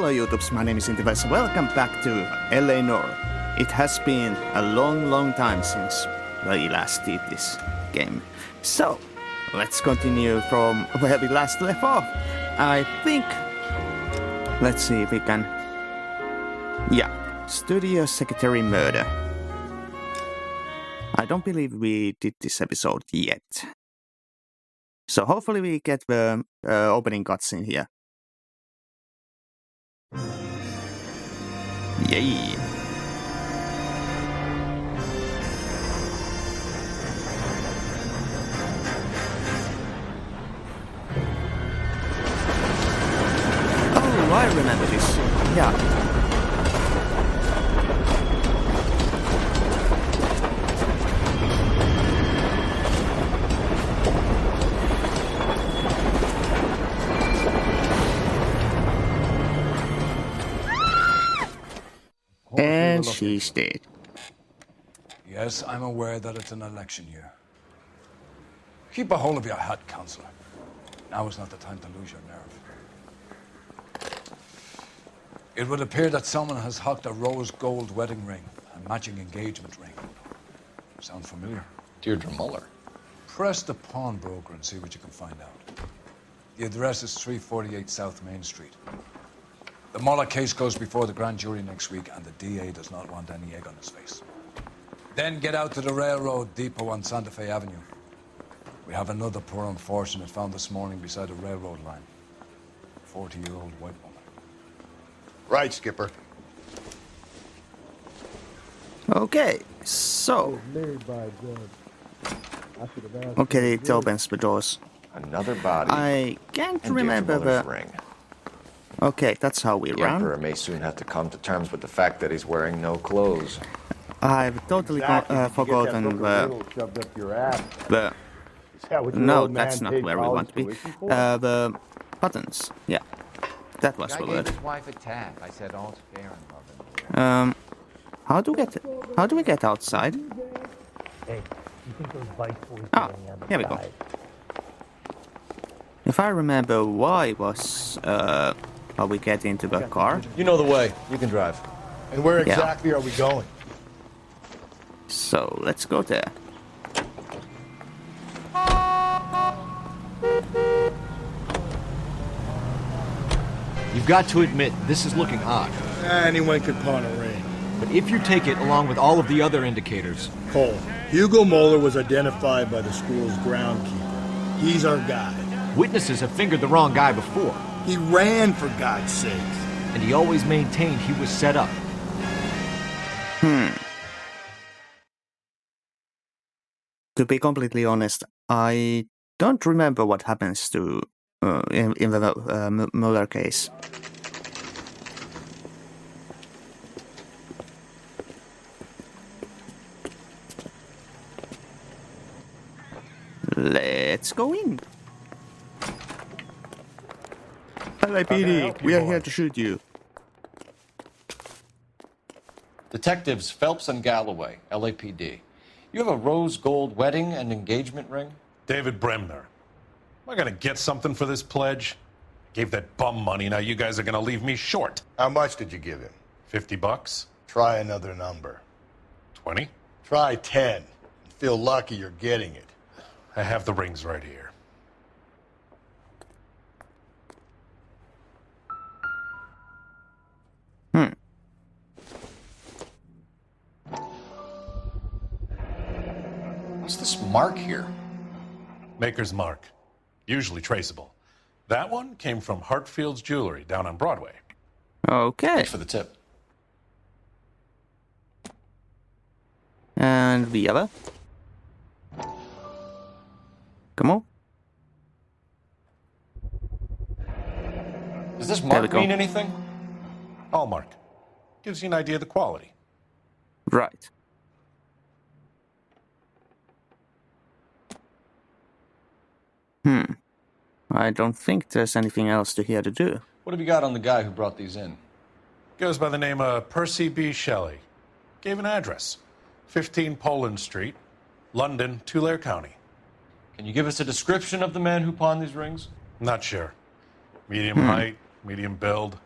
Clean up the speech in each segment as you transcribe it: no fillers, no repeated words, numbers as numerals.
Hello YouTubes, my name is Intivice. Welcome back to LA Noire. It has been a long time since we last did this game. So, let's continue from where we last left off. I think... Let's see if we can... Yeah, Studio Secretary Murder. I don't believe we did this episode yet. So hopefully we get the opening cutscene here. Yay! Oh, I remember this. Yeah. And she's dead. Yes, I'm aware that it's an election year. Keep a hold of your hat, Counselor. Now is not the time to lose your nerve. It would appear that someone has hocked a rose gold wedding ring and matching engagement ring. Sound familiar? Deirdre Muller. Press the pawnbroker and see what you can find out. The address is 348 South Main Street. The Muller case goes before the grand jury next week, and the DA does not want any egg on his face. Then get out to the railroad depot on Santa Fe Avenue. We have another poor unfortunate found this morning beside a railroad line. 40-year-old white woman. Right, Skipper. Okay, so... Okay, it opens the doors. Another body. I can't remember the... ring. Okay, that's how we The run. Emperor may soon have to come to terms with the fact that he's wearing no clothes. I've totally forgotten the... No, that's not where we want to be. The buttons. Yeah, that was the word. His wife a tap. I said all's fair in love. How do we get outside? Hey, you think those bike boys Ah, here we go. If I remember why was how we get into the car. You know the way. You can drive. And where exactly are we going? So let's go there. You've got to admit, this is looking odd. Anyone could pawn a ring. But if you take it along with all of the other indicators... Cole, Hugo Moeller was identified by the school's groundkeeper. He's our guy. Witnesses have fingered the wrong guy before. He ran, for God's sake. And he always maintained he was set up. To be completely honest, I don't remember what happens to in the Muller case. Let's go in. LAPD, we are here to shoot you. Detectives Phelps and Galloway, LAPD. You have a rose gold wedding and engagement ring? David Bremner. Am I gonna get something for this pledge? Gave that bum money, now you guys are gonna leave me short. How much did you give him? $50? Try another number. 20? Try 10. And feel lucky you're getting it. I have the rings right here. What's this mark here? Maker's mark. Usually traceable. That one came from Hartfield's Jewelry down on Broadway. Okay. Thanks for the tip. And the other. Come on. Does this There mark we go. mean anything? Hallmark. Gives you an idea of the quality. Right. I don't think there's anything else here to do. What have you got on the guy who brought these in? Goes by the name of Percy B. Shelley. Gave an address. 15 Poland Street, London, Tulare County. Can you give us a description of the man who pawned these rings? Not sure. Medium height, medium build.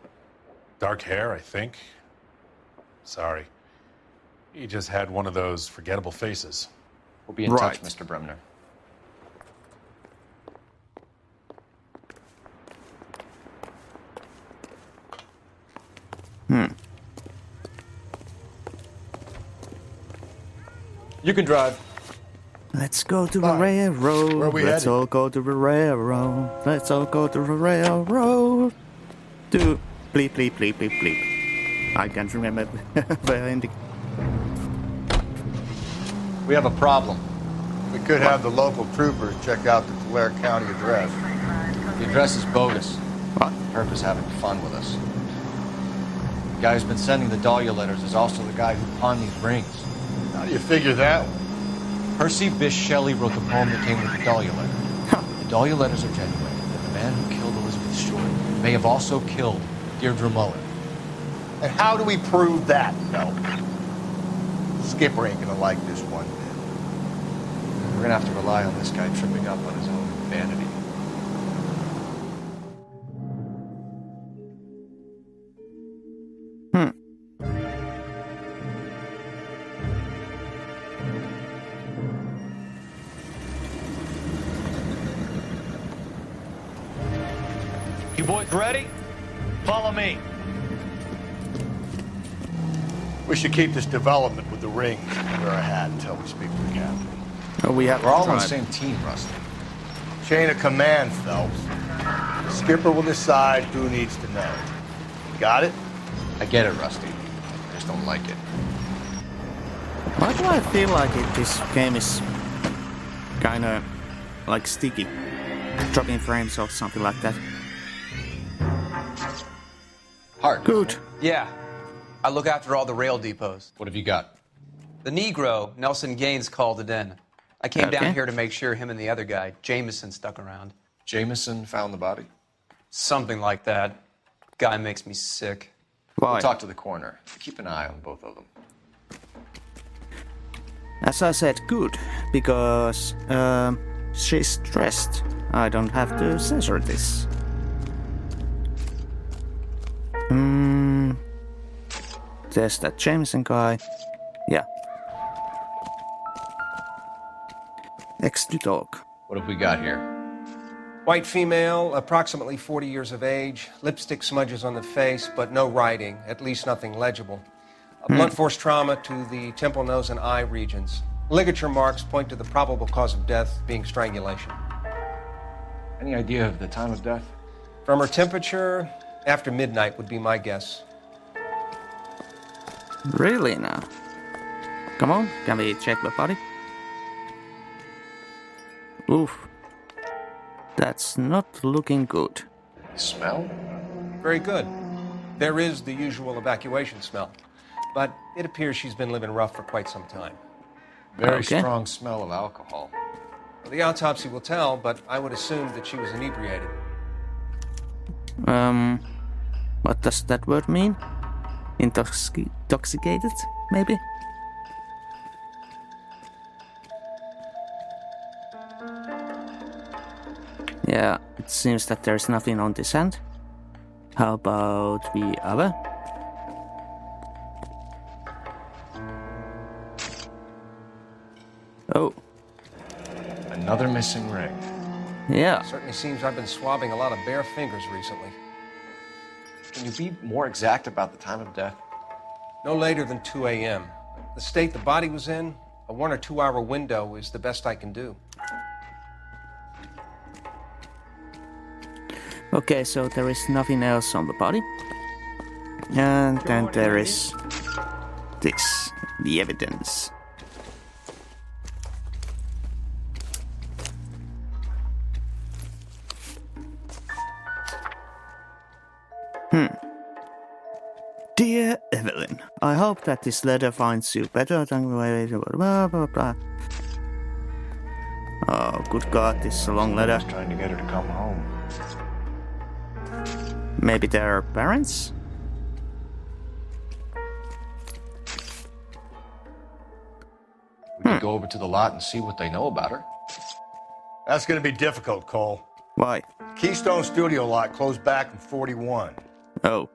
Dark hair, I think. Sorry. He just had one of those forgettable faces. We'll be in touch, Mr. Bremner. You can drive. Let's go to the railroad. Where are we Let's headed? all go to the railroad. Let's all go to the railroad. To bleep, bleep, bleep, bleep, bleep. I can't remember the ending. We have a problem. We could have the local trooper check out the Tulare County address. The address is bogus. What? Herb is having fun with us. The guy who's been sending the Dahlia letters is also the guy who pawned these rings. How do you figure that one? Percy Bysshe Shelley wrote the poem that came with the Dahlia letter. The Dahlia letters are genuine, and the man who killed Elizabeth Short may have also killed Deirdre Mullen. And how do we prove that, Phelps? Skipper ain't gonna like this one bit. We're gonna have to rely on this guy tripping up on his own vanity. You boys ready? Follow me. We should keep this development with the rings under our hat until we speak to the captain. Oh, we have We're all on time. the same team, Rusty. Chain of command, Phelps. Skipper will decide who needs to know. Got it? I get it, Rusty. I just don't like it. Why do I feel like this game is kinda like sticky? Dropping frames or something like that. Hart. Good. Yeah. I look after all the rail depots. What have you got? The Negro, Nelson Gaines, called it in. I came Okay. down here to make sure him and the other guy, Jameson, stuck around. Jameson found the body? Something like that. Guy makes me sick. Why? We'll talk to the coroner. Keep an eye on both of them. As I said, good, because she's stressed. I don't have to censor this. There's that Jameson guy. Yeah. Next to talk. What have we got here? White female, approximately 40 years of age, lipstick smudges on the face, but no writing, at least nothing legible. A blunt force trauma to the temple, nose, and eye regions. Ligature marks point to the probable cause of death being strangulation. Any idea of the time of death? From her temperature, after midnight would be my guess. Really now? Come on, can we check the body? Oof. That's not looking good. Smell? Very good. There is the usual evacuation smell, but it appears she's been living rough for quite some time. Very Okay. strong smell of alcohol. Well, the autopsy will tell, but I would assume that she was inebriated. What does that word mean? Intoxicated, maybe? Yeah, it seems that there's nothing on this end. How about the other? Oh, Another missing ring. yeah. Certainly seems I've been swabbing a lot of bare fingers recently. Can you be more exact about the time of death? No later than 2 a.m. The state the body was in, a 1 or 2 hour window is the best I can do. Okay, so there is nothing else on the body. And then there is this, the evidence. Dear Evelyn, I hope that this letter finds you better than blah, blah, blah. Oh, good God, this is a long letter. Just trying to get her to come home. Maybe their parents? We could go over to the lot and see what they know about her. That's gonna be difficult, Cole. Why? Keystone Studio lot closed back in 41. Oh,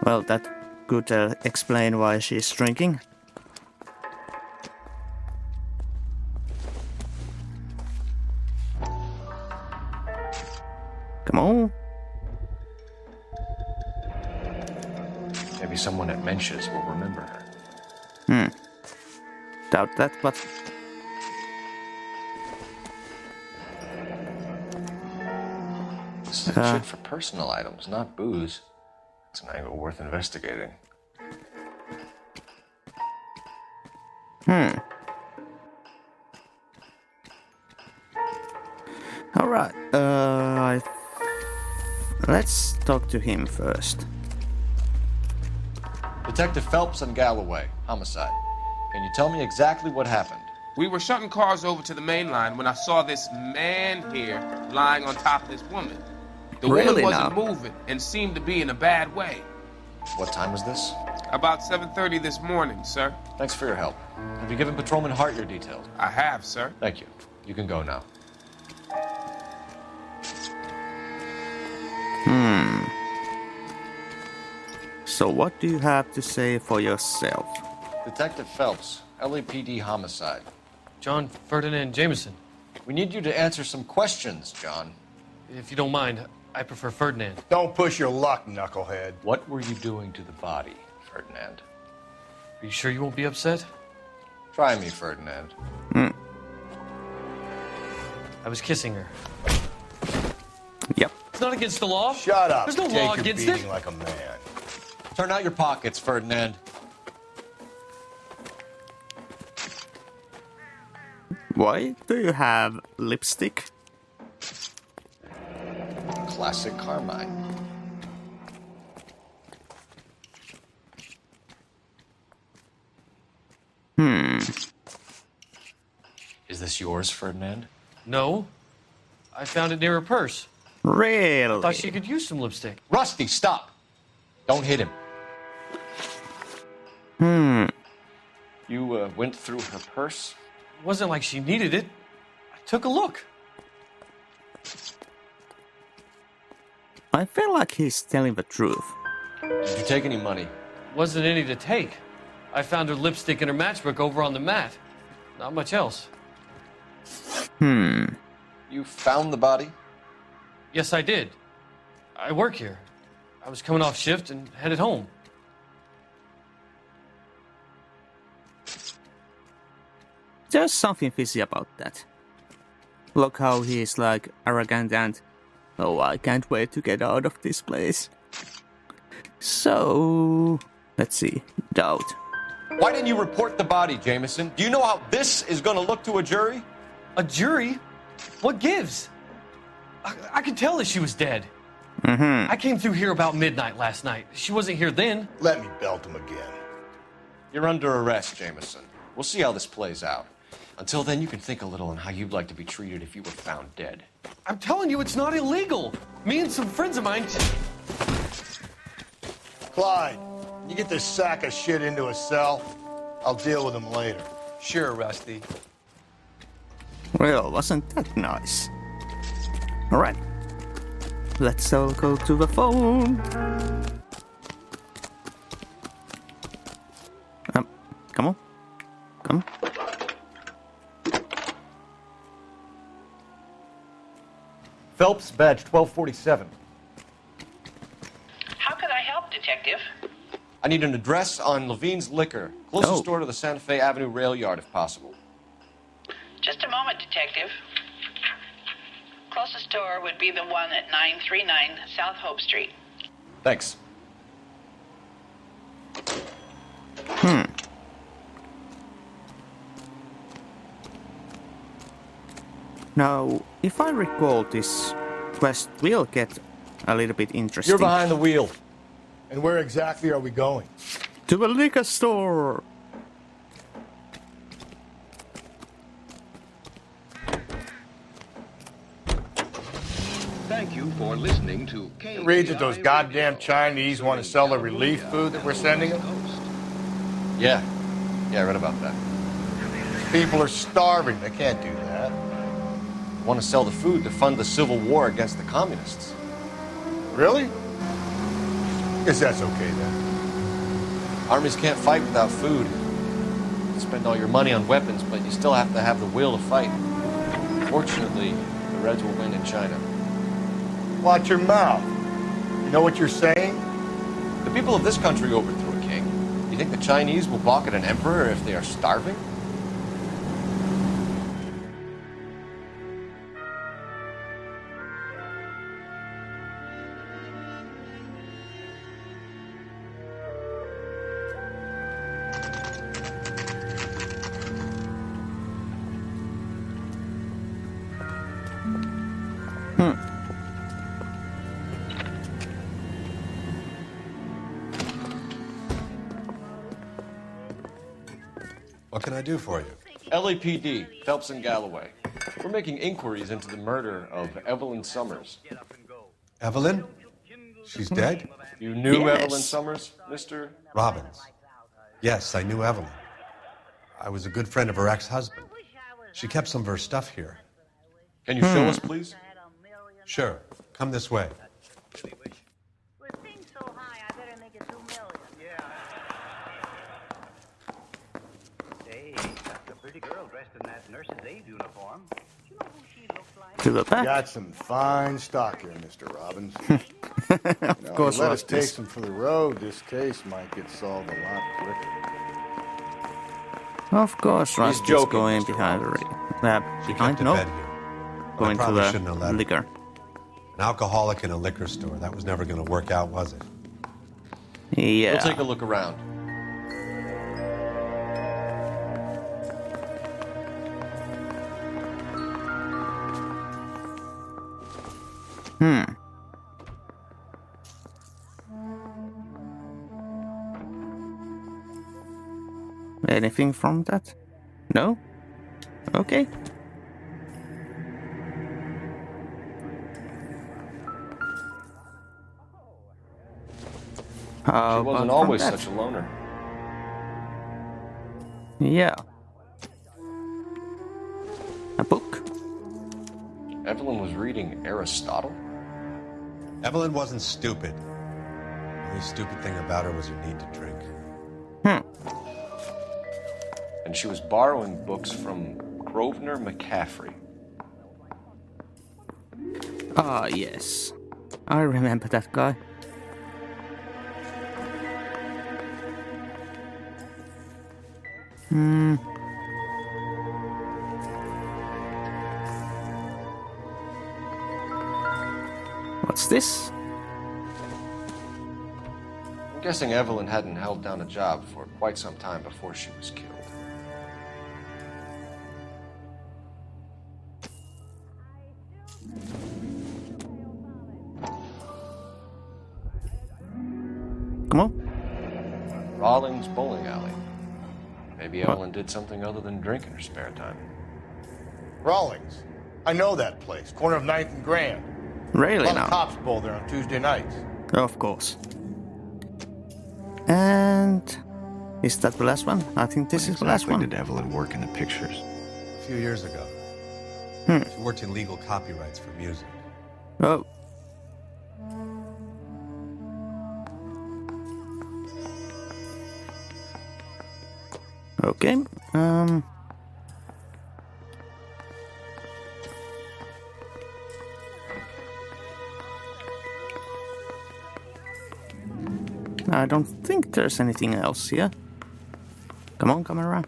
Well, that could explain why she's drinking. Come on. Maybe someone at Mensch's will remember her. Doubt that, but... This is shit for personal items, not booze. It's an angle worth investigating. Alright, let's talk to him first. Detective Phelps and Galloway, homicide. Can you tell me exactly what happened? We were shutting cars over to the main line when I saw this man here lying on top of this woman. The Really woman wasn't now? moving and seemed to be in a bad way. What time was this? About 7:30 this morning, sir. Thanks for your help. Have you given Patrolman Hart your details? I have, sir. Thank you. You can go now. So what do you have to say for yourself? Detective Phelps, LAPD homicide. John Ferdinand Jameson. We need you to answer some questions, John. If you don't mind, I prefer Ferdinand. Don't push your luck, knucklehead. What were you doing to the body, Ferdinand? Are you sure you won't be upset? Try me, Ferdinand. I was kissing her. Yep. It's not against the law. Shut up. There's no Take law your against beating it. like a man. Turn out your pockets, Ferdinand. Why do you have lipstick? Classic Carmine. Is this yours, Ferdinand? No. I found it near her purse. Really? Thought she could use some lipstick. Rusty, stop! Don't hit him. You went through her purse? It wasn't like she needed it. I took a look. I feel like he's telling the truth. Did you take any money? Wasn't any to take. I found her lipstick and her matchbook over on the mat. Not much else. You found the body? Yes, I did. I work here. I was coming off shift and headed home. There's something fishy about that. Look how he's like arrogant and, oh, I can't wait to get out of this place. So, let's see, doubt. Why didn't you report the body, Jameson? Do you know how this is going to look to a jury? A jury? What gives? I could tell that she was dead. I came through here about midnight last night. She wasn't here then. Let me belt him again. You're under arrest, Jameson. We'll see how this plays out. Until then, you can think a little on how you'd like to be treated if you were found dead. I'm telling you, it's not illegal. Me and some friends of mine... Clyde, you get this sack of shit into a cell. I'll deal with him later. Sure, Rusty. Well, wasn't that nice? Alright. Let's all go to the phone. Come on. Come on. Phelps, badge 1247. How could I help, Detective? I need an address on Levine's Liquor. Closest store to the Santa Fe Avenue rail yard, if possible. Just a moment, Detective. Closest store would be the one at 939 South Hope Street. Thanks. Now, if I recall, this quest will get a little bit interesting. You're behind the wheel. And where exactly are we going? To the liquor store. Thank you for listening to It reads that those goddamn Chinese want to sell the relief food that we're sending them. Yeah, I read about that. People are starving. They can't do that. Want to sell the food to fund the civil war against the communists. Really? Guess that's okay then. Armies can't fight without food. You spend all your money on weapons, but you still have to have the will to fight. Fortunately, the Reds will win in China. Watch your mouth. You know what you're saying? The people of this country overthrew a king. You think the Chinese will balk at an emperor if they are starving? What can I do for you? LAPD, Phelps and Galloway. We're making inquiries into the murder of Evelyn Summers. Evelyn? She's dead? You knew Yes. Evelyn Summers, Mr. Robbins. Yes, I knew Evelyn. I was a good friend of her ex-husband. She kept some of her stuff here. Can you show us, please? Sure. Come this way. To the back. Got some fine stock here, Mr. Robbins. Of course, let us Rusty. take some for the road. This case might get solved a lot quicker. Of course, Rusty's joking, going Mr. behind the behind kept a no, bed here. going to I probably shouldn't have the let her. liquor. An alcoholic in a liquor store. That was never going to work out, was it? Yeah. We'll take a look around. Anything from that? No? Okay. How She wasn't about always from that? such a loner. Yeah. A book? Evelyn was reading Aristotle? Evelyn wasn't stupid. The only stupid thing about her was her need to drink. And she was borrowing books from Grosvenor McCaffrey. Ah, yes. I remember that guy. What's this? I'm guessing Evelyn hadn't held down a job for quite some time before she was killed. Come on. Rawlings Bowling Alley. Maybe Evelyn did something other than drink in her spare time. Rawlings. I know that place. Corner of 9th and Grand. Really A lot now? of cops bowl there on Tuesday nights. Of course. And is that the last one? I think this is the last one. Did Evelyn work in the pictures? A few years ago. She worked in legal copyrights for music. Oh. Okay. I don't think there's anything else here. Come on, come around.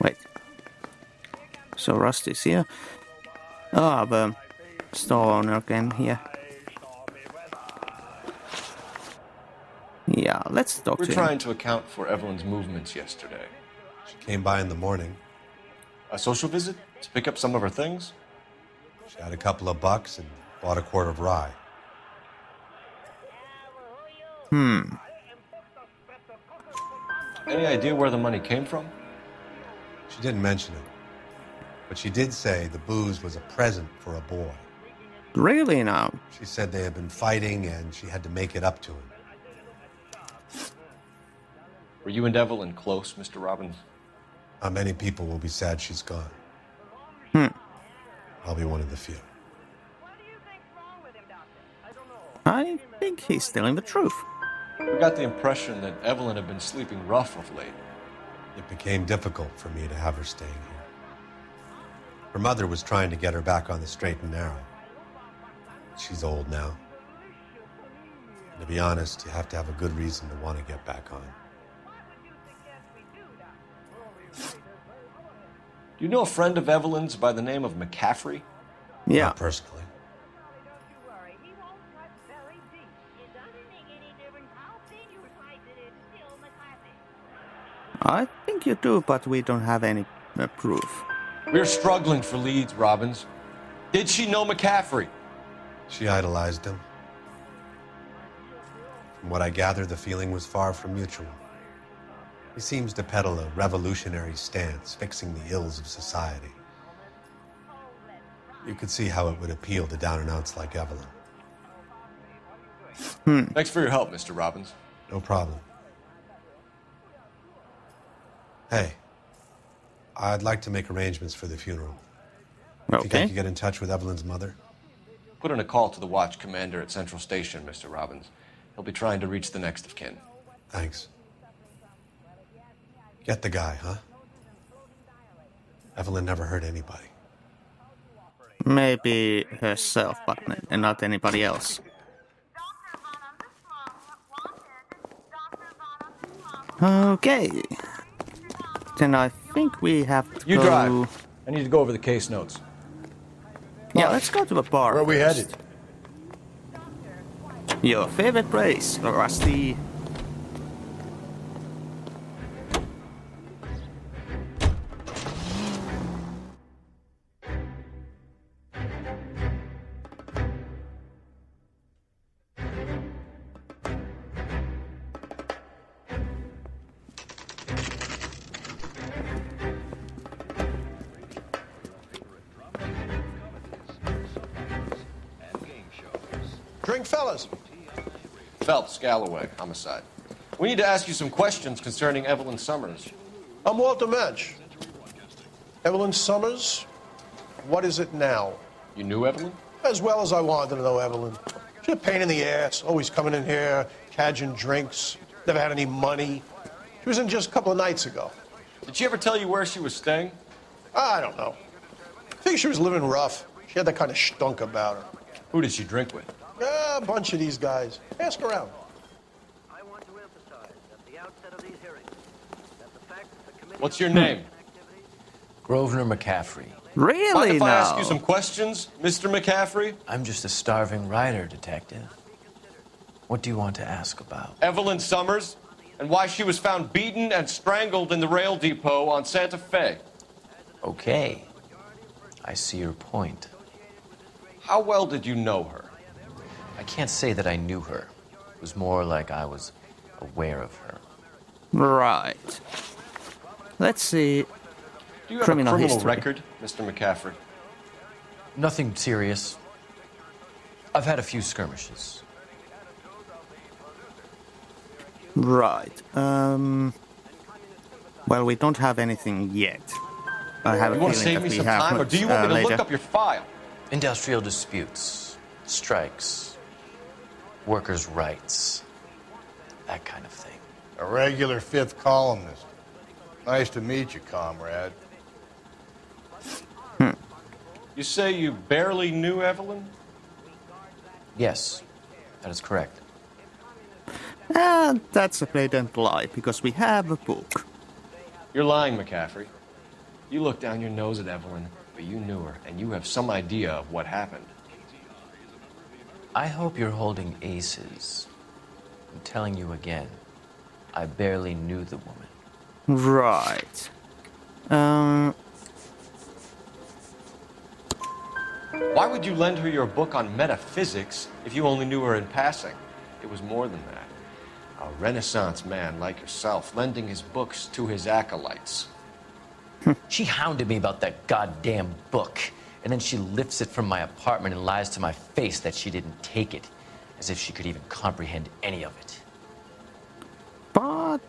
Wait. So Rusty's here. Ah, the store owner came here. Yeah, let's talk We're to trying him. to account for Evelyn's movements yesterday. She came by in the morning. A social visit? To pick up some of her things? She had a couple of bucks and bought a quart of rye. Any idea where the money came from? She didn't mention it. But she did say the booze was a present for a boy. Really now? She said they had been fighting and she had to make it up to him. Were you and Evelyn close, Mr. Robbins? Many people will be sad she's gone. I'll be one of the few. I think he's telling the truth. We got the impression that Evelyn had been sleeping rough of late. It became difficult for me to have her staying here. Her mother was trying to get her back on the straight and narrow. She's old now. And to be honest, you have to have a good reason to want to get back on. Do you know a friend of Evelyn's by the name of McCaffrey? Yeah. Not personally. I think you do, but we don't have any proof. We're struggling for leads, Robbins. Did she know McCaffrey? She idolized him. From what I gather, the feeling was far from mutual. He seems to peddle a revolutionary stance, fixing the ills of society. You could see how it would appeal to down-and-outs like Evelyn. Thanks for your help, Mr. Robbins. No problem. Hey, I'd like to make arrangements for the funeral. Okay. Think I could get in touch with Evelyn's mother? Put in a call to the watch commander at Central Station, Mr. Robbins. He'll be trying to reach the next of kin. Thanks. Get the guy, huh? Evelyn never hurt anybody. Maybe herself, but not anybody else. Okay. Then I think we have to You go... drive. I need to go over the case notes. Yeah, let's go to the bar. Where are we headed? Your favorite place, Rusty. Drink, fellas. Phelps, Galloway, homicide. We need to ask you some questions concerning Evelyn Summers. I'm Walter Mensch. Evelyn Summers, what is it now? You knew Evelyn? As well as I wanted to know Evelyn. She's a pain in the ass, always coming in here, cadging drinks, never had any money. She was in just a couple of nights ago. Did she ever tell you where she was staying? I don't know. I think she was living rough. She had that kind of stunk about her. Who did she drink with? A bunch of these guys. Ask around. What's your name? Grosvenor McCaffrey. Really? Mind if I ask now? you some questions, Mr. McCaffrey? I'm just a starving writer, Detective. What do you want to ask about? Evelyn Summers, and why she was found beaten and strangled in the rail depot on Santa Fe. Okay. I see your point. How well did you know her? I can't say that I knew her. It was more like I was aware of her. Right. Let's see. Do you have Criminal a criminal history. record, Mr. McCaffrey? Nothing serious. I've had a few skirmishes. Right. Well, we don't have anything yet. I have a You want to feeling save that me we some have time, or do you want me to later. look up your file? Industrial disputes, strikes, workers' rights, that kind of thing. A regular fifth columnist. Nice to meet you, comrade. You say you barely knew Evelyn? Yes, that is correct. And that's a blatant lie, because we have a book. You're lying, McCaffrey. You look down your nose at Evelyn, but you knew her, and you have some idea of what happened. I hope you're holding aces. I'm telling you again, I barely knew the woman. Right. Why would you lend her your book on metaphysics if you only knew her in passing? It was more than that. A Renaissance man like yourself lending his books to his acolytes. She hounded me about that goddamn book, and then she lifts it from my apartment and lies to my face that she didn't take it, as if she could even comprehend any of it. But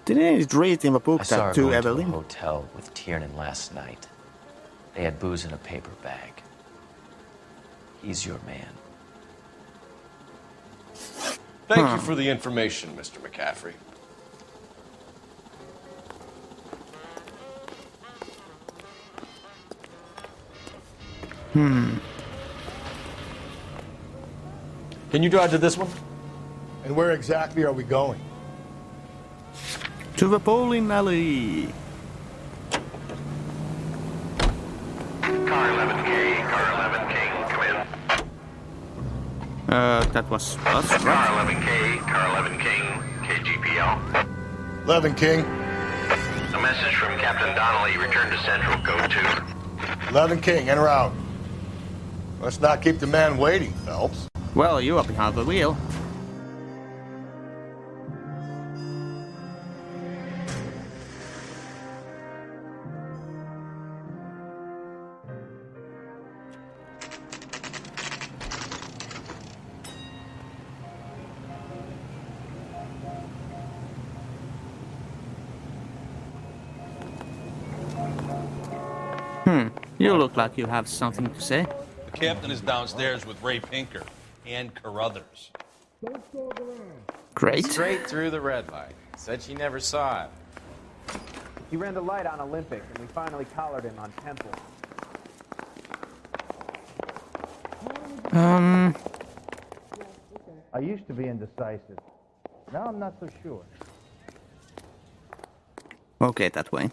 didn't it read in the book I saw her that to go into a Evelyn? hotel with Tiernan last night. They had booze in a paper bag. He's your man. Thank you for the information, Mr. McCaffrey. Can you drive to this one? And where exactly are we going? To the bowling alley. Car 11K, car 11K, come in. That was us, Car right? 11K, car 11K, KGPL. 11 King. A message from Captain Donnelly. Return to Central, code 2. 11 King, en route. Let's not keep the man waiting, Phelps. Well, you are behind the wheel. You look like you have something to say. The captain is downstairs with Ray Pinker and Carruthers. Great. Straight through the red light. Said she never saw it. He ran the light on Olympic, and we finally collared him on Temple. I used to be indecisive. Now I'm not so sure. Okay, that way.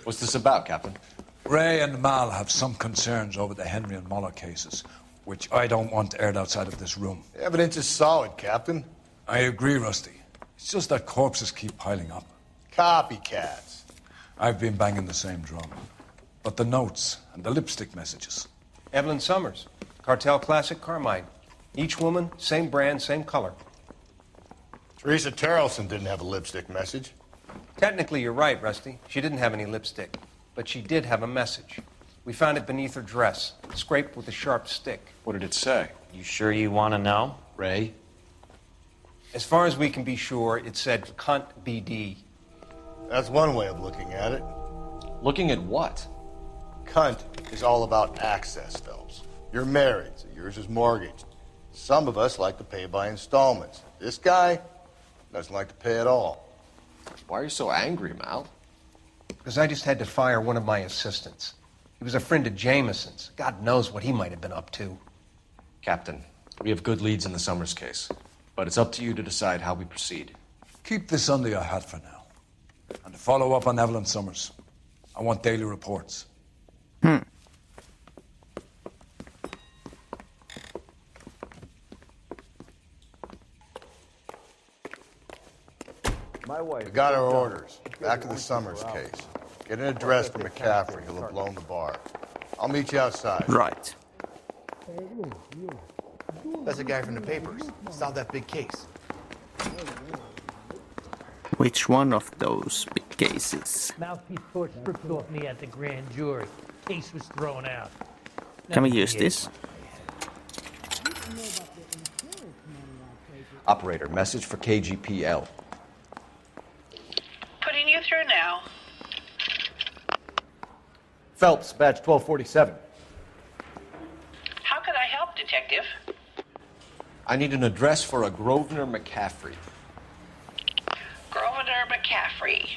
What's this about, Captain? Ray and Mal have some concerns over the Henry and Muller cases, which I don't want aired outside of this room. The evidence is solid, Captain. I agree, Rusty. It's just that corpses keep piling up. Copycats. I've been banging the same drum. But the notes and the lipstick messages. Evelyn Summers, Cartel Classic Carmine. Each woman, same brand, same color. Teresa Terrelson didn't have a lipstick message. Technically, you're right, Rusty. She didn't have any lipstick. But she did have a message. We found it beneath her dress, scraped with a sharp stick. What did it say? You sure you want to know? Ray? As far as we can be sure, it said cunt BD. That's one way of looking at it. Looking at what? Cunt is all about access, Phelps. You're married, so yours is mortgaged. Some of us like to pay by installments. This guy doesn't like to pay at all. Why are you so angry, Mal? Because I just had to fire one of my assistants. He was a friend of Jameson's. God knows what he might have been up to. Captain, we have good leads in the Summers case, but it's up to you to decide how we proceed. Keep this under your hat for now. And to follow up on Evelyn Summers, I want daily reports. My wife. We got our orders. Back to the Summers case. Get an address for McCaffrey. He'll have blown the bar. I'll meet you outside. Right. That's the guy from the papers. Solved that big case. Which one of those big cases? Mouthpiece torch stripped off me at the grand jury. Case was thrown out. Can we use this? Operator, message for KGPL. Putting you through now. Phelps, badge 1247. How could I help, Detective? I need an address for a Grosvenor McCaffrey. Grosvenor McCaffrey.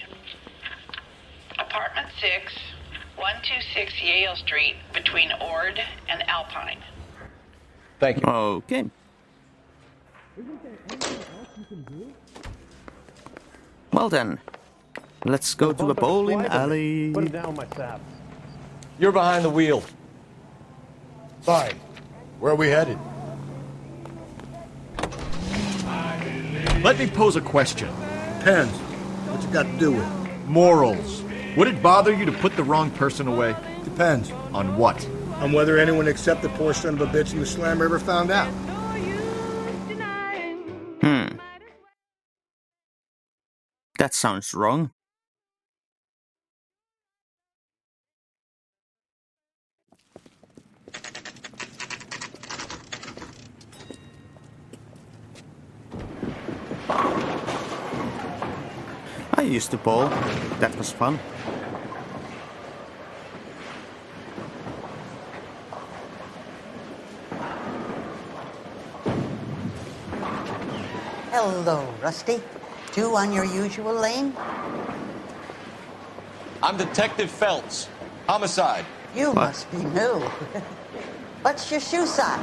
Apartment 6, 126 Yale Street, between Ord and Alpine. Thank you. Okay. Well then, let's go to the bowling alley. Put it down my sap. You're behind the wheel. Fine. Where are we headed? Let me pose a question. Depends. What you got to do with it? Morals. Would it bother you to put the wrong person away? Depends. On what? On whether anyone except the poor son of a bitch in the slammer ever found out. That sounds wrong. I used to bowl. That was fun. Hello, Rusty. Two on your usual lane? I'm Detective Phelps. Homicide. You must be new. What's your shoe size?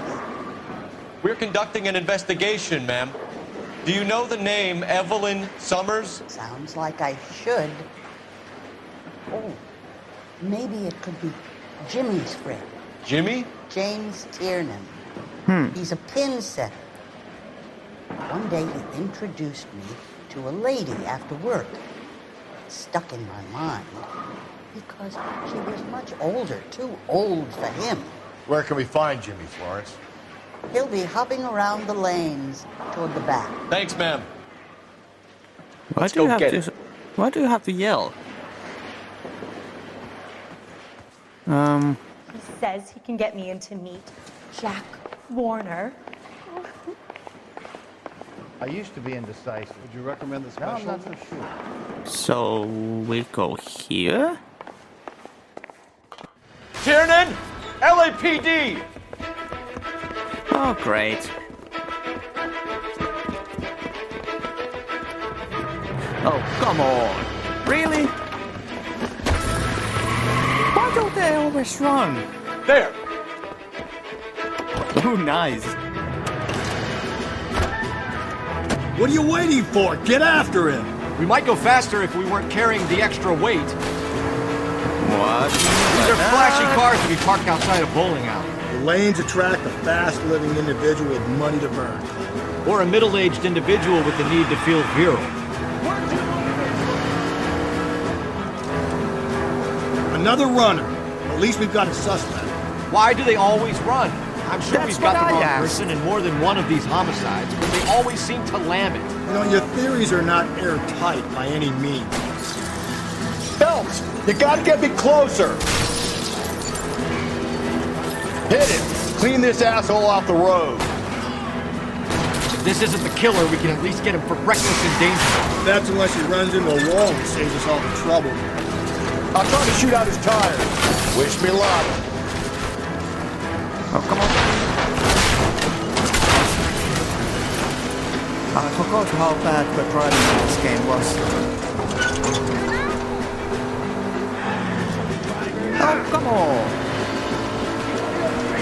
We're conducting an investigation, ma'am. Do you know the name Evelyn Summers? Sounds like I should. Oh, maybe it could be Jimmy's friend. Jimmy? James Tiernan. He's a pin setter. One day he introduced me to a lady after work. It stuck in my mind because she was much older, too old for him. Where can we find Jimmy, Florence? He'll be hopping around the lanes toward the back. Thanks, ma'am. Why do you have to yell? He says he can get me in to meet Jack Warner. I used to be indecisive. Would you recommend the No, special? I'm not so sure. So we go here. Tiernan! LAPD! Oh, great. Oh, come on. Really? Why don't they always run? There! Oh, nice. What are you waiting for? Get after him! We might go faster if we weren't carrying the extra weight. What? These are flashy cars to be parked outside a bowling alley. The lanes attract a fast-living individual with money to burn. Or a middle-aged individual with the need to feel virile. Another runner. At least we've got a suspect. Why do they always run? I'm sure That's we've got what the I wrong asked. person in more than one of these homicides, but they always seem to lam it. You know, your theories are not airtight by any means. Phelps, you gotta get me closer. Hit it. Clean this asshole off the road. If this isn't the killer, we can at least get him for reckless endangerment. That's unless he runs into a wall and saves us all the trouble. I'm trying to shoot out his tires. Wish me luck. Oh, come on. I forgot how bad the driving in this game was. Oh, come on.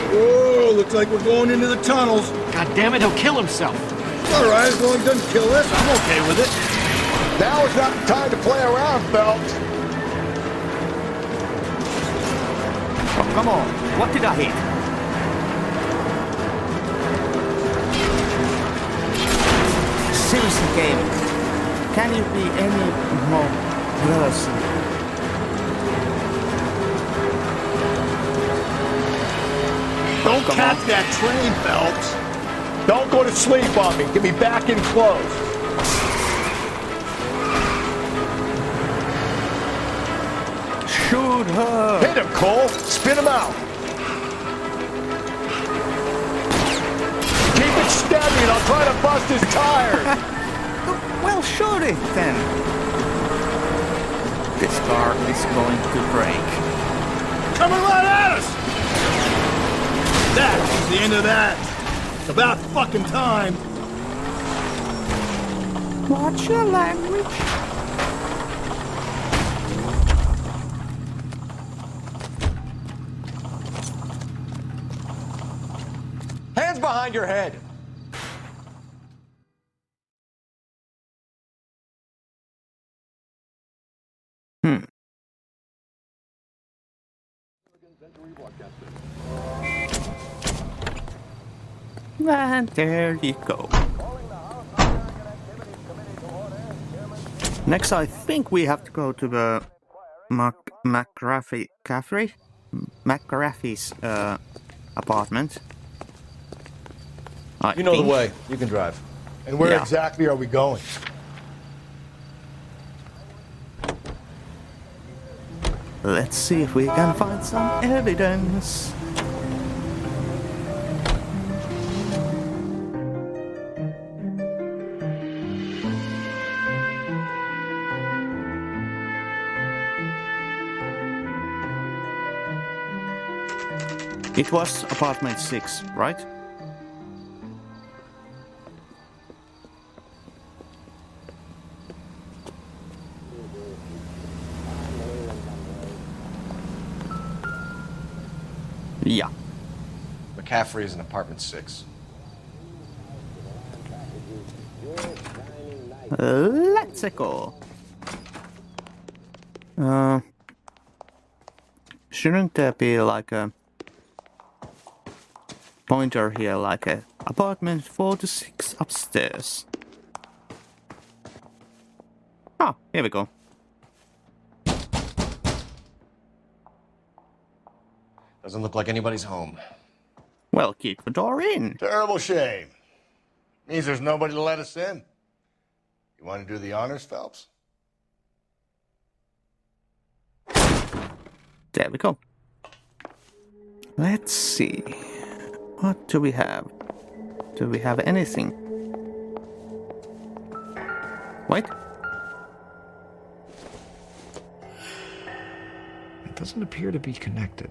Whoa, looks like we're going into the tunnels. God damn it, he'll kill himself. All right, as long as he doesn't kill us, I'm okay with it. Now is not the time to play around, Phelps. Oh, come on. What did I hit? Seriously, game. Can you be any more person? Don't catch that train, Phelps. Don't go to sleep on me. Get me back in close. Shoot her. Hit him, Cole. Spin him out. Keep it steady and I'll try to bust his tires. Well, shoot it then. This car is going to break. Coming right at us! That's the end of that. It's about fucking time. What's your language? Hands behind your head. And there you go. Next, I think we have to go to the McGrathie's apartment. You know the way. You can drive. And where Yeah. exactly are we going? Let's see if we can find some evidence. It was apartment 6, right? Yeah. McCaffrey is in apartment 6. Let's go. Shouldn't there be like a pointer here, like a apartment 4 to 6 upstairs? Ah, here we go. Doesn't look like anybody's home. Well, keep the door in. Terrible shame. Means there's nobody to let us in. You want to do the honors, Phelps? There we go. Let's see. What do we have? Do we have anything? Wait. It doesn't appear to be connected.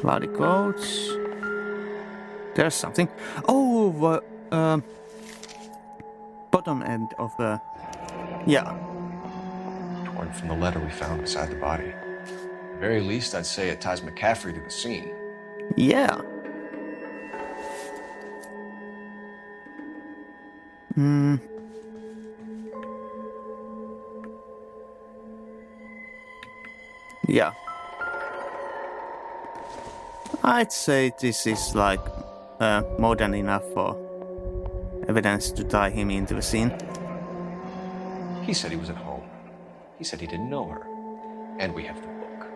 Bloody coats. There's something. Oh, bottom end of the... Yeah. Torn from the letter we found beside the body. At the very least, I'd say it ties McCaffrey to the scene. Yeah. Yeah. I'd say this is like more than enough for evidence to tie him into the scene. He said he was at home. He said he didn't know her. And we have the book.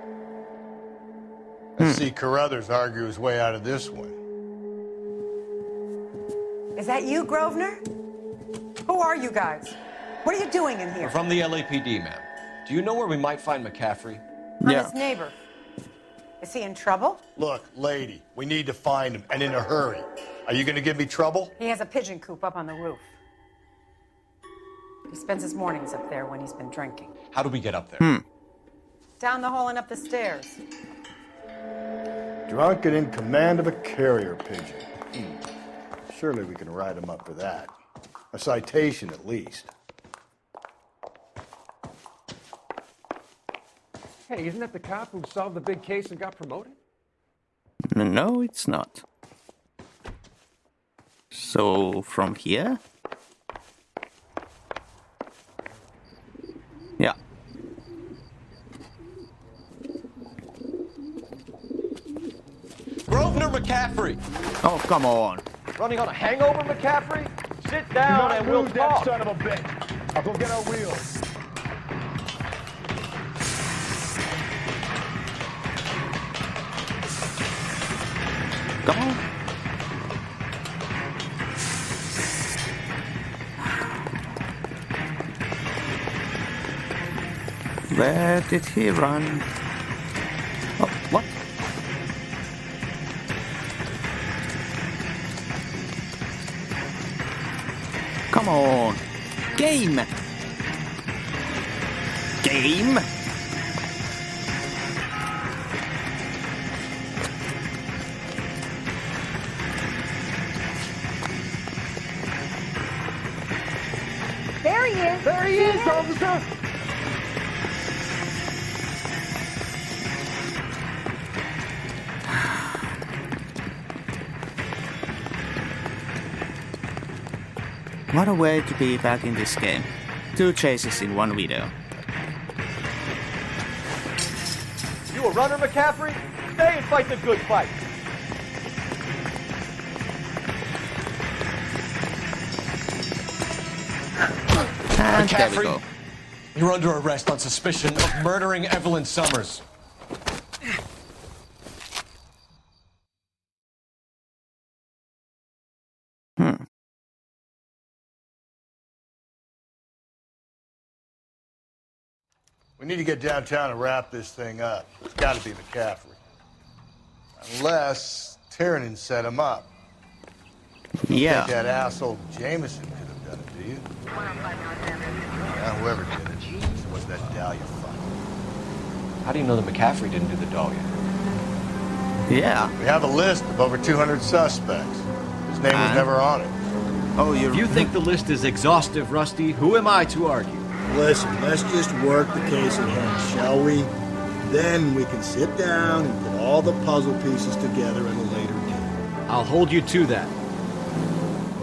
Let's see Carruthers argue his way out of this one. Is that you, Grosvenor? Who are you guys? What are you doing in here? We're from the LAPD, ma'am. Do you know where we might find McCaffrey? I'm his neighbor. Is he in trouble? Look, lady, we need to find him, and in a hurry. Are you going to give me trouble? He has a pigeon coop up on the roof. He spends his mornings up there when he's been drinking. How do we get up there? Down the hall and up the stairs. Drunk and in command of a carrier pigeon. Surely we can write him up for that. A citation, at least. Hey, isn't that the cop who solved the big case and got promoted? No, it's not. So, from here? Yeah. Grosvenor McCaffrey! Oh, come on. Running on a hangover, McCaffrey? Sit down and we'll talk. Son of a bitch. I'll go get our wheels. Come on. Where did he run? Oh, what? Come on. Game! Game! There he is! There he is, officer! What a way to be back in this game. 2 chases in 1 video. You a runner, McCaffrey? Stay and fight the good fight. And there we McCaffrey, go. you're under arrest on suspicion of murdering Evelyn Summers. We need to get downtown and wrap this thing up. It's got to be McCaffrey. Unless Tiernan set him up. Yeah. Think that asshole Jameson could have done it, do you? Yeah, whoever did it. It was that Dahlia fuck. How do you know that McCaffrey didn't do the dog yet? Yeah. We have a list of over 200 suspects. His name was never on it. Oh, If you think the list is exhaustive, Rusty, who am I to argue? Listen, let's just work the case at hand, shall we? Then we can sit down and put all the puzzle pieces together at a later date. I'll hold you to that.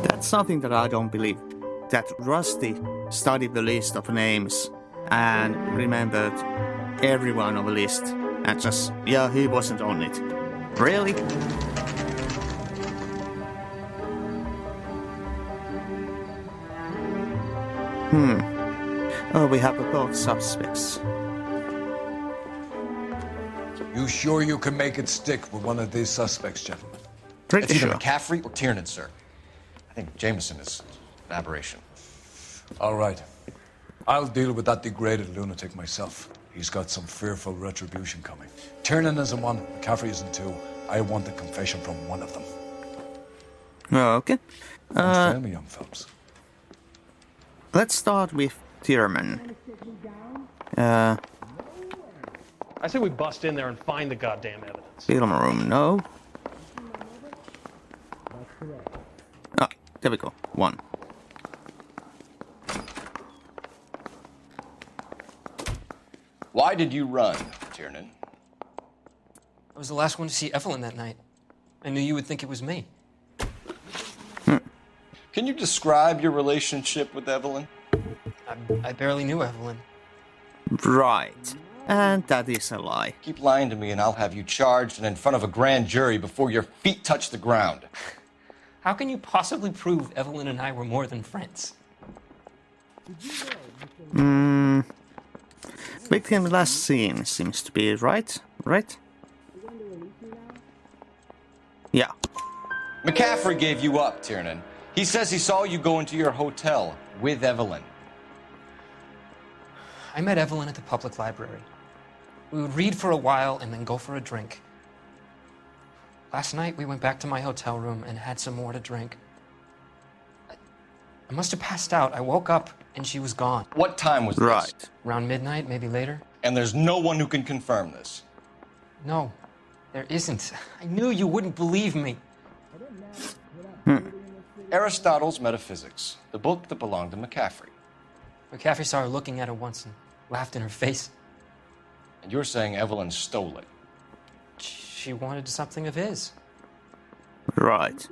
That's something that I don't believe. That Rusty studied the list of names and remembered everyone on the list and just, yeah, he wasn't on it. Really? Oh, we have both suspects. You sure you can make it stick with one of these suspects, gentlemen? Pretty It's either sure. McCaffrey or Tiernan, sir. I think Jameson is an aberration. All right. I'll deal with that degraded lunatic myself. He's got some fearful retribution coming. Tiernan isn't one, McCaffrey isn't two. I want a confession from one of them. Okay. Tell me, young fellows. Let's start with Tiernan. I say we bust in there and find the goddamn evidence. Film room, no. Ah, there we go. One. Why did you run, Tiernan? I was the last one to see Evelyn that night. I knew you would think it was me. Can you describe your relationship with Evelyn? I barely knew Evelyn. Right. And that is a lie. Keep lying to me and I'll have you charged and in front of a grand jury before your feet touch the ground. How can you possibly prove Evelyn and I were more than friends? Victim last seen seems to be right? Right? Yeah. McCaffrey gave you up, Tiernan. He says he saw you go into your hotel with Evelyn. I met Evelyn at the public library. We would read for a while and then go for a drink. Last night, we went back to my hotel room and had some more to drink. I must have passed out. I woke up and she was gone. What time was this? Right. Around midnight, maybe later. And there's no one who can confirm this. No, there isn't. I knew you wouldn't believe me. Aristotle's Metaphysics, the book that belonged to McCaffrey. McCaffrey saw her looking at it once and laughed in her face. And you're saying Evelyn stole it. She wanted something of his. Right.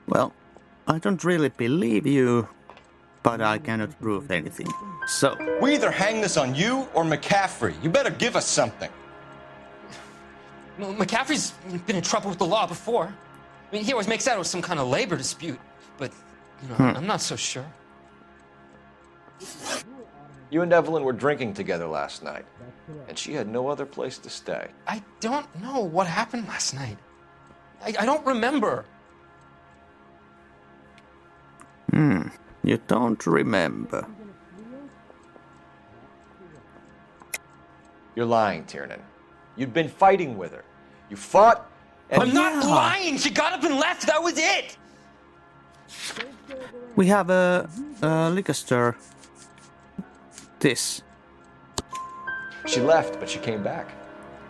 Well, I don't really believe you, but I cannot prove anything. So... We either hang this on you or McCaffrey. You better give us something. Well, McCaffrey's been in trouble with the law before. I mean, he always makes out it was some kind of labor dispute, but, you know, I'm not so sure. You and Evelyn were drinking together last night, and she had no other place to stay. I don't know what happened last night. I don't remember. You don't remember. You're lying, Tiernan. You'd been fighting with her. You fought, and... I'm not lying! She got up and left, that was it! We have a liquor store. This. She left, but she came back.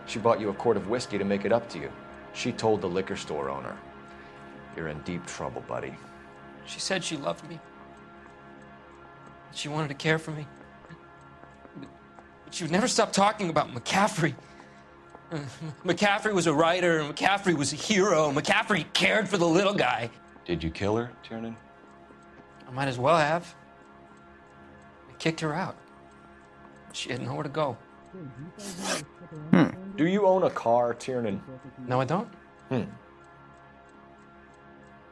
She bought you a quart of whiskey to make it up to you. She told the liquor store owner. You're in deep trouble, buddy. She said she loved me. She wanted to care for me. But she would never stop talking about McCaffrey. McCaffrey was a writer, McCaffrey was a hero, McCaffrey cared for the little guy. Did you kill her, Tiernan? I might as well have. I kicked her out. She had nowhere to go. Do you own a car, Tiernan? No, I don't.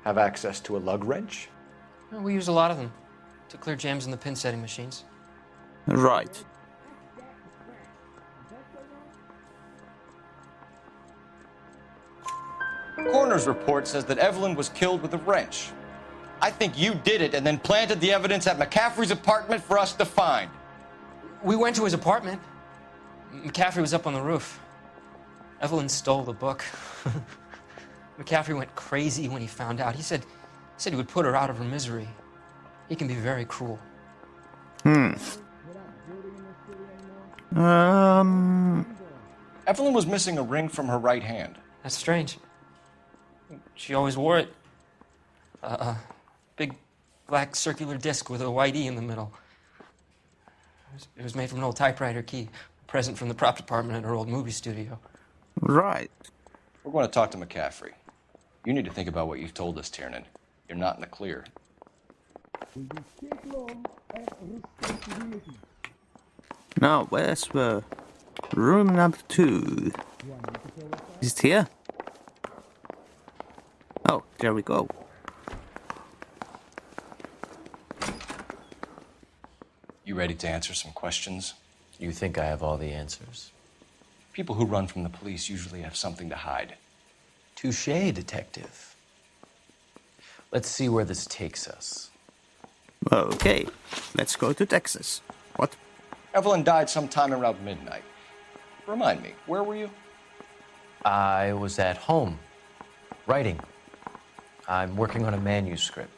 Have access to a lug wrench? No, we use a lot of them to clear jams in the pin setting machines. Right. Coroner's report says that Evelyn was killed with a wrench. I think you did it and then planted the evidence at McCaffrey's apartment for us to find. We went to his apartment. McCaffrey was up on the roof. Evelyn stole the book. McCaffrey went crazy when he found out. He said he would put her out of her misery. He can be very cruel. Evelyn was missing a ring from her right hand. That's strange. She always wore it. Big black circular disc with a white E in the middle. It was made from an old typewriter key, a present from the prop department at her old movie studio. Right. We're going to talk to McCaffrey. You need to think about what you've told us, Tiernan. You're not in the clear. Now, where's the room number 2? Is it here? Oh, there we go. You ready to answer some questions? You think I have all the answers? People who run from the police usually have something to hide. Touché, detective. Let's see where this takes us. Okay, let's go to Texas. What? Evelyn died sometime around midnight. Remind me, where were you? I was at home, writing. I'm working on a manuscript.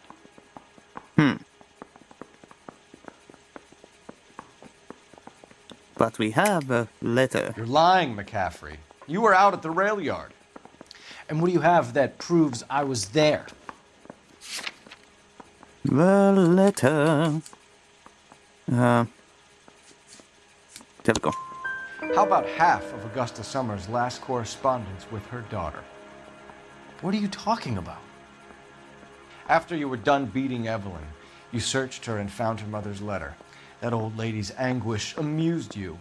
But we have a letter. You're lying, McCaffrey. You were out at the rail yard. And what do you have that proves I was there? The letter. There we go. How about half of Augusta Summers' last correspondence with her daughter? What are you talking about? After you were done beating Evelyn, you searched her and found her mother's letter. That old lady's anguish amused you.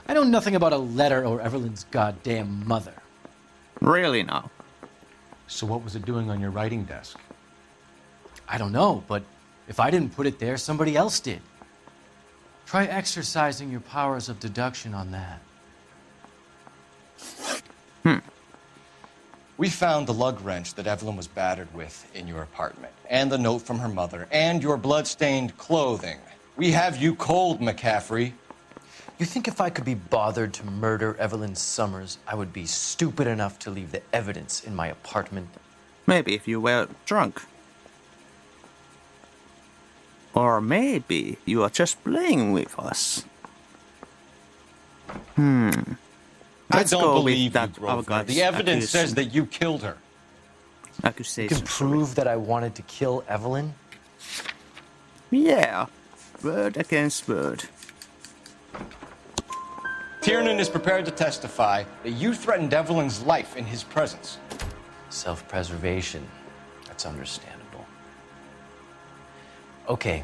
I know nothing about a letter or Evelyn's goddamn mother. Really now? So what was it doing on your writing desk? I don't know, but if I didn't put it there, somebody else did. Try exercising your powers of deduction on that. We found the lug wrench that Evelyn was battered with in your apartment, and the note from her mother, and your blood-stained clothing. We have you cold, McCaffrey. You think if I could be bothered to murder Evelyn Summers, I would be stupid enough to leave the evidence in my apartment? Maybe if you were drunk. Or maybe you are just playing with us. I Let's don't go believe with you, that Grover. The evidence says that you killed her. You can prove that I wanted to kill Evelyn? Yeah. Word against word. Tiernan is prepared to testify that you threatened Evelyn's life in his presence. Self-preservation. That's understandable. Okay,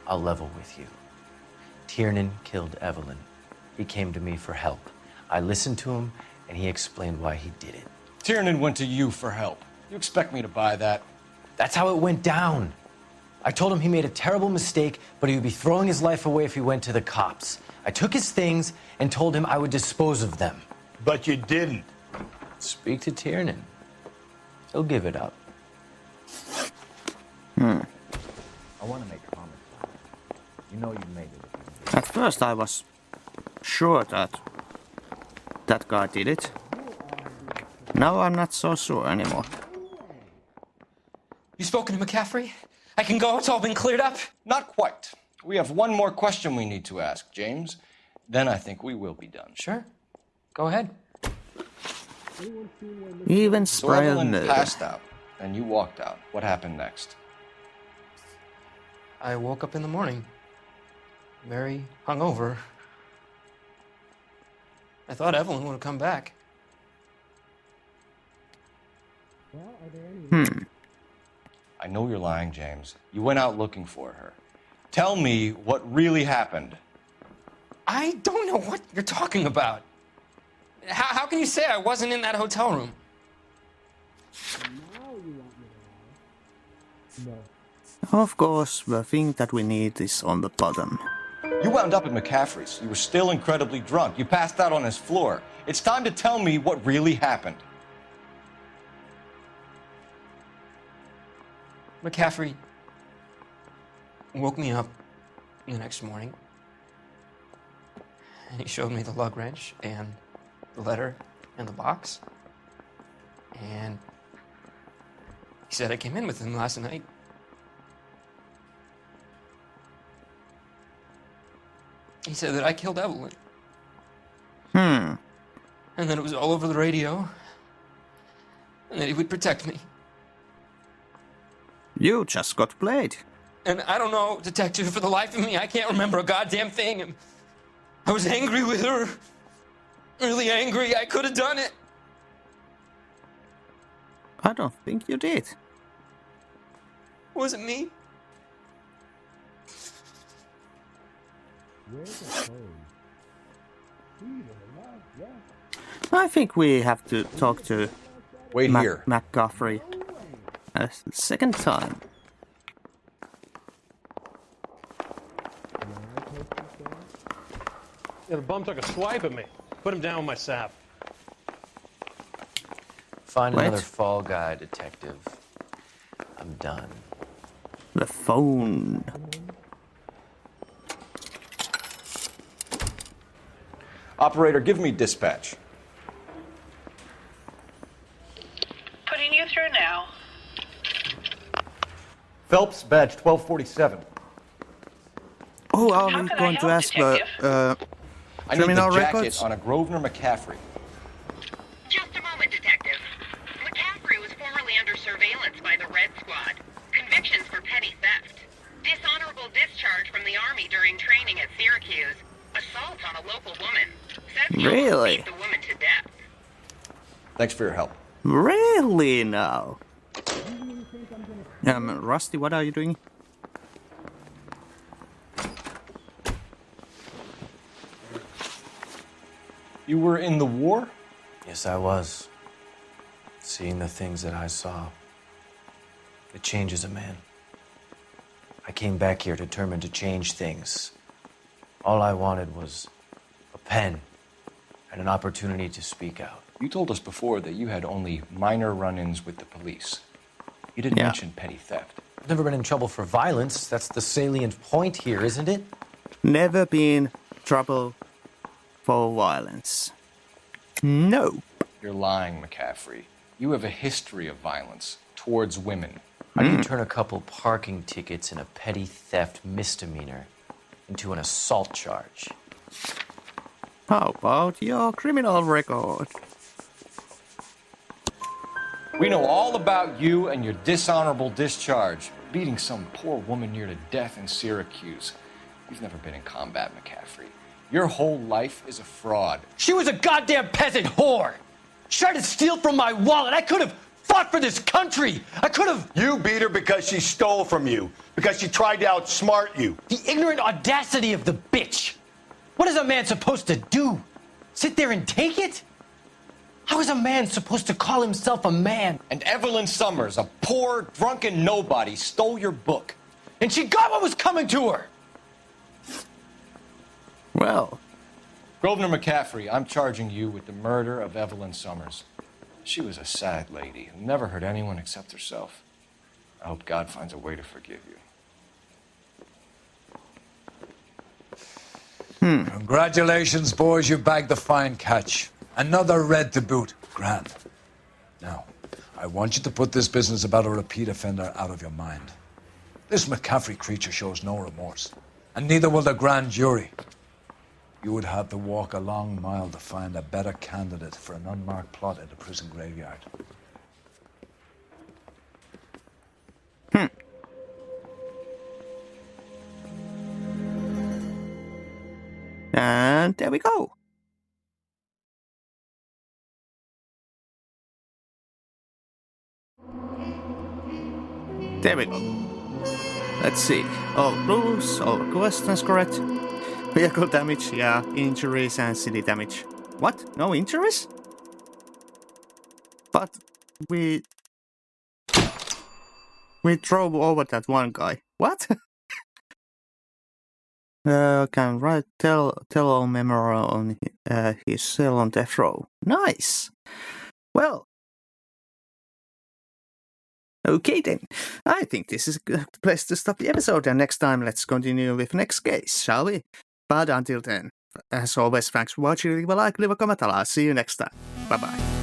I'll level with you. Tiernan killed Evelyn. He came to me for help. I listened to him, and he explained why he did it. Tiernan went to you for help. You expect me to buy that? That's how it went down. I told him he made a terrible mistake, but he would be throwing his life away if he went to the cops. I took his things and told him I would dispose of them. But you didn't. Speak to Tiernan. He'll give it up. I want to make comments. You know you made it. At first I was sure that that guy did it. Now I'm not so sure anymore. You spoken to McCaffrey? I can go, it's all been cleared up? Not quite. We have one more question we need to ask, James. Then I think we will be done. Sure. Go ahead. Even So Evelyn passed out, and you walked out. What happened next? I woke up in the morning, very hungover. I thought Evelyn would have come back. I know you're lying, James. You went out looking for her. Tell me what really happened. I don't know what you're talking about. How can you say I wasn't in that hotel room? Of course, the thing that we need is on the bottom. You wound up at McCaffrey's. You were still incredibly drunk. You passed out on his floor. It's time to tell me what really happened. McCaffrey woke me up the next morning, and he showed me the lug wrench and the letter and the box, and he said I came in with him last night. He said that I killed Evelyn. And then it was all over the radio. And that he would protect me. You just got played. And I don't know, Detective, for the life of me, I can't remember a goddamn thing. And I was angry with her. Really angry. I could have done it. I don't think you did. Was it me? I think we have to talk to here. McCaffrey a second time. Yeah, the bum took a swipe at me. Put him down with my sap. Find What? another fall guy, Detective. I'm done. The phone. Operator, give me dispatch. Putting you through now. Phelps, badge 1247. Oh, are we going to ask the I need criminal the jacket records? on a Grosvenor McCaffrey. Just a moment, Detective. McCaffrey was formerly under surveillance by the Red Squad. Convictions for petty theft. Dishonorable discharge from the Army during training at Syracuse. Assault on a local woman. Says he almost Really? beat the woman to death. Thanks for your help. Really now? Rusty, what are you doing? You were in the war? Yes, I was. Seeing the things that I saw. It changes a man. I came back here determined to change things. All I wanted was a pen and an opportunity to speak out. You told us before that you had only minor run-ins with the police. You didn't mention petty theft. I've never been in trouble for violence. That's the salient point here, isn't it? Never been trouble for violence. No. You're lying, McCaffrey. You have a history of violence towards women. How do you turn a couple parking tickets and a petty theft misdemeanor into an assault charge? How about your criminal record? We know all about you and your dishonorable discharge, beating some poor woman near to death in Syracuse. You've never been in combat, McCaffrey. Your whole life is a fraud. She was a goddamn peasant whore! She tried to steal from my wallet. I could have fought for this country. I could have... You beat her because she stole from you. Because she tried to outsmart you. The ignorant audacity of the bitch. What is a man supposed to do? Sit there and take it? How is a man supposed to call himself a man? And Evelyn Summers, a poor, drunken nobody, stole your book. And she got what was coming to her. Well. Grosvenor McCaffrey, I'm charging you with the murder of Evelyn Summers. She was a sad lady who never hurt anyone except herself. I hope God finds a way to forgive you. Congratulations, boys. You bagged the fine catch. Another red to boot. Grand. Now, I want you to put this business about a repeat offender out of your mind. This McCaffrey creature shows no remorse. And neither will the grand jury. You would have to walk a long mile to find a better candidate for an unmarked plot at the prison graveyard. And there we go. There we go. Let's see. All clues, all questions correct. Vehicle damage, yeah. Injuries and city damage. What? No injuries? But we drove over that one guy. What? Can write tell all memory on his cell on death row. Nice. Well. Okay then. I think this is a good place to stop the episode, and next time let's continue with next case, shall we? But until then, as always, thanks for watching. Leave a like, leave a comment, and I'll see you next time. Bye bye.